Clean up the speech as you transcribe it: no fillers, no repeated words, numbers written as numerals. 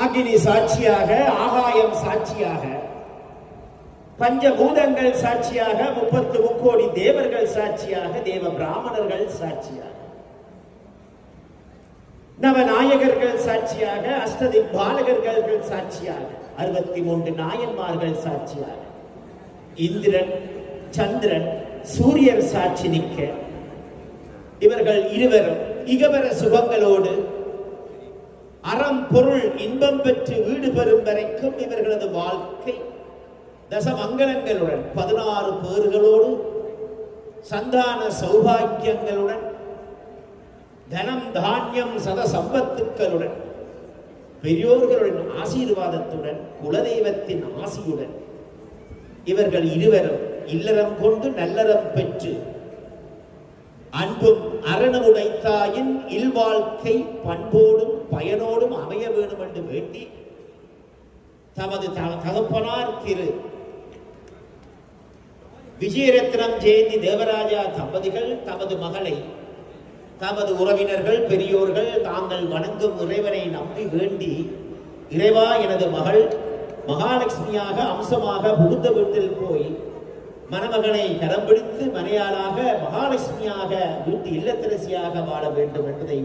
அக்னி சாட்சியாக, ஆகாயம் சாட்சியாக, பஞ்சபூதங்கள் சாட்சியாக, 30 முக்கோடி தேவர்கள் சாட்சியாக, தேவ பிராமணர்கள் சாட்சியாக, நவநாயகர்கள் சாட்சியாக, அஷ்டதிக்பாலகர்கள் சாட்சியாக, 63 நாயன்மார்கள் சாட்சியாக, இந்திரன், சந்திரன், சூரியர் சாட்சி நிற்க, இவர்கள் இருவரும் இகவர சுபங்களோடு அறம் பொருள் இன்பம் பெற்று வீடு பெறும் வரைக்கும் இவர்களது வாழ்க்கை தசமங்கலங்களுடன் 16 பேர்களோடு சந்தான சௌபாக்கியங்களுடன் தனம் தானியம் சத சம்பத்துக்களுடன் பெரியோர்களுடன் ஆசீர்வாதத்துடன் குலதெய்வத்தின் ஆசியுடன் இவர்கள் இருவரும் இல்லறம் கொண்டு நல்லறம் பெற்று அன்பும் அரணமுடைத்தாயின் இல்வாழ்க்கை பண்போடும் பயனோடும் அமைய வேண்டும் என்று வேண்டி தமது தகப்பனார் திரு விஜயரத்னம் ஜெயந்தி தேவராஜா தம்பதிகள் தமது மகளை தமது உறவினர்கள் பெரியோர்கள் தாங்கள் வணங்கும் இறைவனை நம்பி வேண்டி, இறைவா எனது மகள் மகாலட்சுமியாக அம்சமாக புகுந்த வீட்டில் போய் மணமகனை கரம் பிடித்து மனையாளாக மகாலட்சுமியாக வீட்டு இல்லத்தரசியாக வாழ வேண்டும் என்பதை